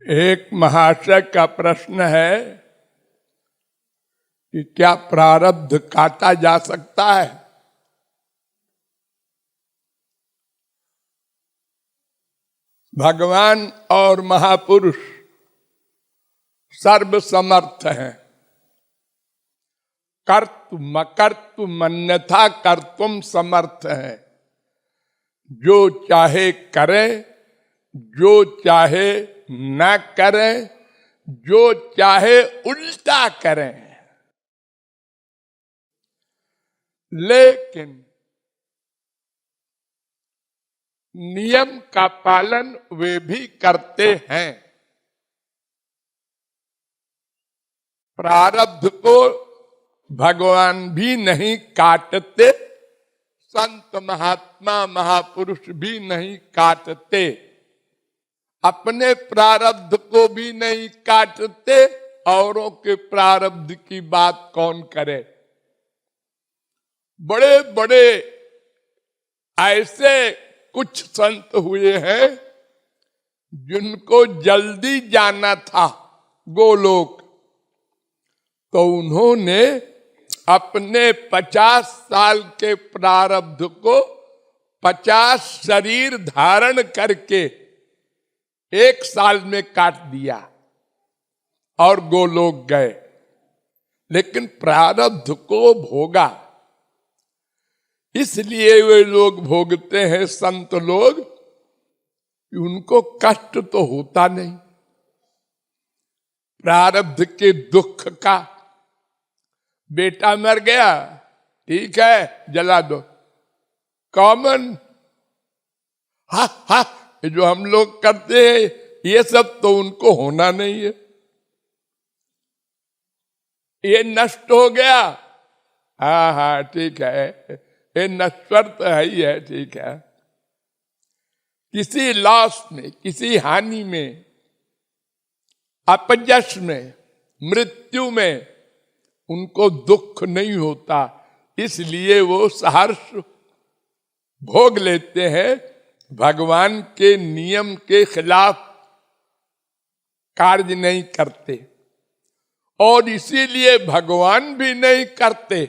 एक महाशय का प्रश्न है कि क्या प्रारब्ध काटा जा सकता है? भगवान और महापुरुष सर्वसमर्थ हैं। कर्तुम अकर्तुम अन्यथा कर्तुम समर्थ है। जो चाहे करे, जो चाहे न करे, जो चाहे उल्टा करें। लेकिन नियम का पालन वे भी करते हैं। प्रारब्ध को भगवान भी नहीं काटते, संत महात्मा महापुरुष भी नहीं काटते, अपने प्रारब्ध को भी नहीं काटते, औरों के प्रारब्ध की बात कौन करे। बड़े बड़े ऐसे कुछ संत हुए हैं जिनको जल्दी जाना था गोलोक, तो उन्होंने अपने 50 साल के प्रारब्ध को 50 शरीर धारण करके 1 साल में काट दिया और गोलोक गए। लेकिन प्रारब्ध को भोगा, इसलिए वे लोग भोगते हैं संत लोग, उनको कष्ट तो होता नहीं प्रारब्ध के दुख का। बेटा मर गया, ठीक है जला दो, कॉमन। हा हा, जो हम लोग करते हैं ये सब तो उनको होना नहीं है। ये नष्ट हो गया, हाँ हाँ ठीक है, ये नश्वर तो है ही है, ठीक है। किसी लॉस में, किसी हानि में, अपयश में, मृत्यु में उनको दुख नहीं होता, इसलिए वो सहर्ष भोग लेते हैं। भगवान के नियम के खिलाफ कार्य नहीं करते और इसीलिए भगवान भी नहीं करते।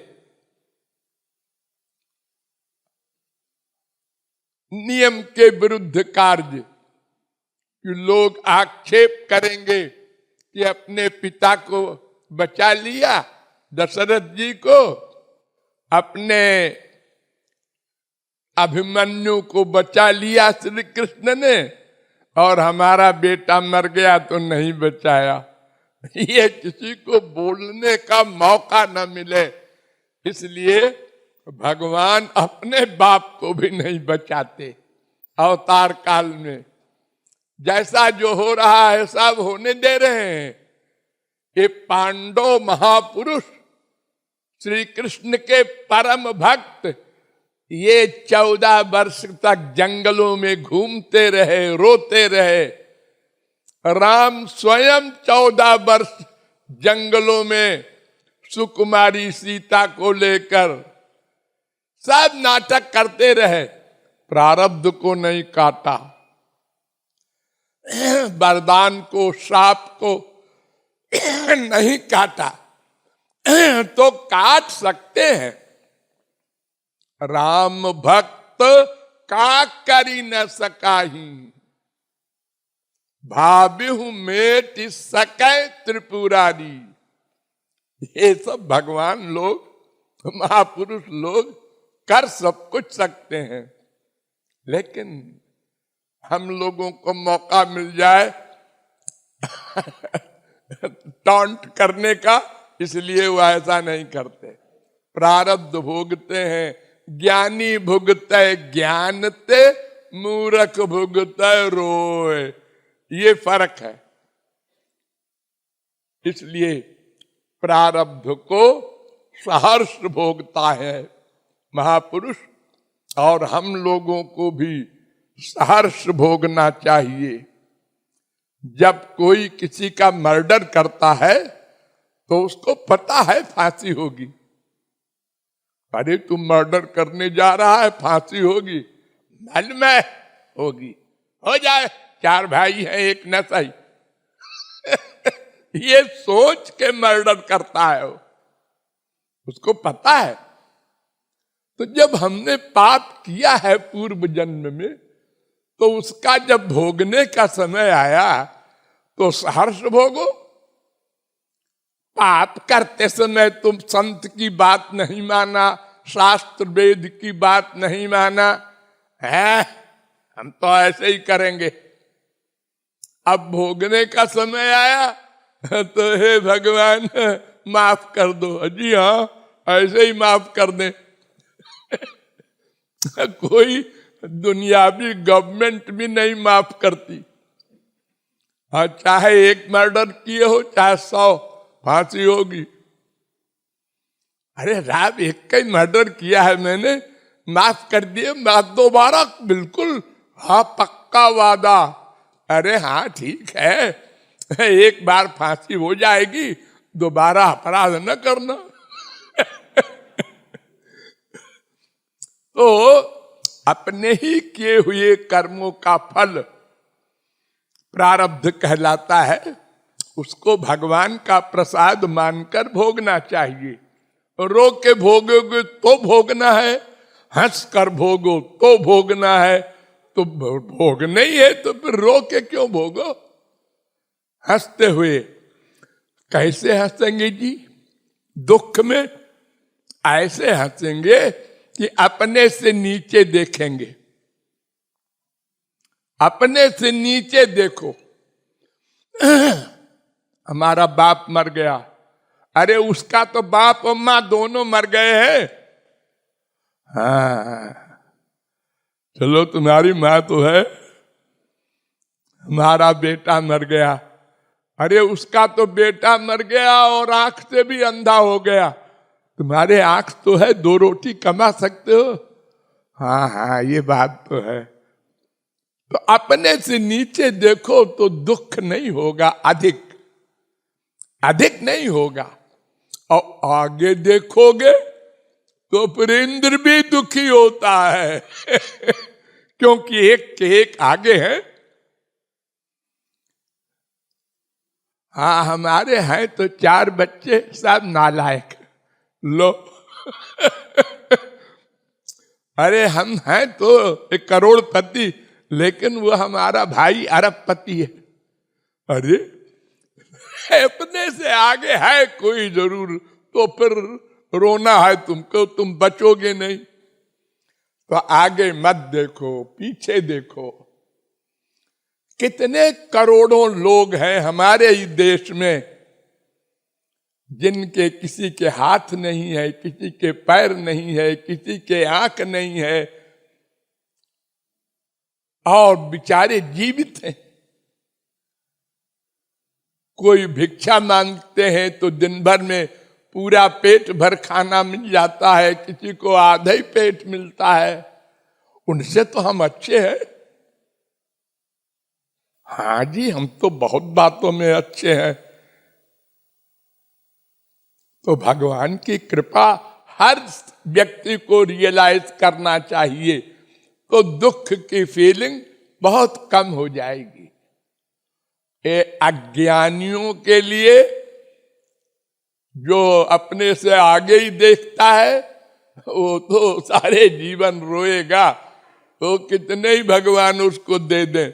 नियम के विरुद्ध कार्य कि लोग आक्षेप करेंगे कि अपने पिता को बचा लिया, दशरथ जी को, अपने अभिमन्यु को बचा लिया श्री कृष्ण ने, और हमारा बेटा मर गया तो नहीं बचाया। ये किसी को बोलने का मौका न मिले, इसलिए भगवान अपने बाप को भी नहीं बचाते। अवतार काल में जैसा जो हो रहा है सब होने दे रहे हैं। ये पांडव महापुरुष श्री कृष्ण के परम भक्त, ये 14 वर्ष तक जंगलों में घूमते रहे, रोते रहे। राम स्वयं 14 वर्ष जंगलों में सुकुमारी सीता को लेकर सब नाटक करते रहे, प्रारब्ध को नहीं काटा, वरदान को, श्राप को नहीं काटा। तो काट सकते हैं। राम भक्त का करी न सकाही, भाव्यहु मेट सकै त्रिपुरारी। ये सब भगवान लोग, महापुरुष लोग कर सब कुछ सकते हैं, लेकिन हम लोगों को मौका मिल जाए टॉन्ट करने का, इसलिए वो ऐसा नहीं करते। प्रारब्ध भोगते हैं। ज्ञानी भुगते ज्ञानते, मूर्ख भुगते रोए, ये फर्क है। इसलिए प्रारब्ध को सहर्ष भोगता है महापुरुष, और हम लोगों को भी सहर्ष भोगना चाहिए। जब कोई किसी का मर्डर करता है तो उसको पता है फांसी होगी। अरे तुम मर्डर करने जा रहा है, फांसी होगी, मालूम है होगी, हो जाए, 4 भाई हैं एक न सही, ये सोच के मर्डर करता है वो, उसको पता है। तो जब हमने पाप किया है पूर्व जन्म में, तो उसका जब भोगने का समय आया तो हर्ष भोगो। पाप करते समय तुम संत की बात नहीं माना, शास्त्र वेद की बात नहीं माना है, हम तो ऐसे ही करेंगे। अब भोगने का समय आया तो हे भगवान माफ कर दो। जी हाँ, ऐसे ही माफ कर दे। कोई दुनियावी गवर्नमेंट भी नहीं माफ करती। हाँ, चाहे एक मर्डर किए हो चाहे 100, फांसी होगी। अरे राम, एक का ही मर्डर किया है मैंने, माफ कर दिए, दोबारा बिल्कुल, हाँ पक्का वादा। अरे हाँ ठीक है, एक बार फांसी हो जाएगी, दोबारा अपराध न करना। तो अपने ही किए हुए कर्मों का फल प्रारब्ध कहलाता है, उसको भगवान का प्रसाद मानकर भोगना चाहिए। रो के भोगोगे तो भोगना है, हंस कर भोगो तो भोगना है। तो भोगना ही है तो फिर रो के क्यों भोगो? हंसते हुए। कैसे हंसेंगे जी? दुख में ऐसे हंसेंगे कि अपने से नीचे देखेंगे। अपने से नीचे देखो। हमारा बाप मर गया, अरे उसका तो बाप और मां दोनों मर गए हैं। हाँ चलो, तुम्हारी मां तो है, हमारा बेटा मर गया, अरे उसका तो बेटा मर गया और आंख से भी अंधा हो गया, तुम्हारे आंख तो है, 2 रोटी कमा सकते हो। हाँ हाँ ये बात तो है। तो अपने से नीचे देखो तो दुख नहीं होगा, अधिक नहीं होगा। और आगे देखोगे तो फिर इंद्र भी दुखी होता है क्योंकि एक के एक आगे है। हाँ, हमारे हैं तो 4 बच्चे सब नालायक, लो अरे हम हैं तो 1 करोड़पति, लेकिन वो हमारा भाई अरबपति है। अरे अपने से आगे है कोई जरूर, तो फिर रोना है तुमको, तुम बचोगे नहीं। तो आगे मत देखो, पीछे देखो। कितने करोड़ों लोग हैं हमारे ही देश में जिनके किसी के हाथ नहीं है, किसी के पैर नहीं है, किसी के आंख नहीं है, और बेचारे जीवित हैं। कोई भिक्षा मांगते हैं तो दिन भर में पूरा पेट भर खाना मिल जाता है, किसी को आधा ही पेट मिलता है। उनसे तो हम अच्छे हैं। हाँ जी, हम तो बहुत बातों में अच्छे हैं। तो भगवान की कृपा हर व्यक्ति को रियलाइज करना चाहिए, तो दुख की फीलिंग बहुत कम हो जाएगी। अज्ञानियों के लिए, जो अपने से आगे ही देखता है, वो तो सारे जीवन रोएगा, तो कितने ही भगवान उसको दे दें।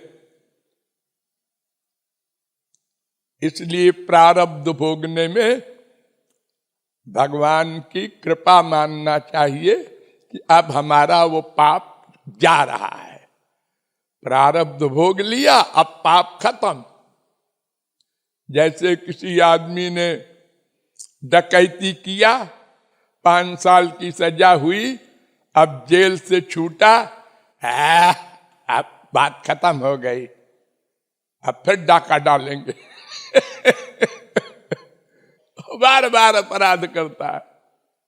इसलिए प्रारब्ध भोगने में भगवान की कृपा मानना चाहिए कि अब हमारा वो पाप जा रहा है, प्रारब्ध भोग लिया, अब पाप खत्म। जैसे किसी आदमी ने डकैती किया, 5 साल की सजा हुई, अब जेल से छूटा, अब बात खत्म हो गई, अब फिर डाका डालेंगे बार बार अपराध करता है।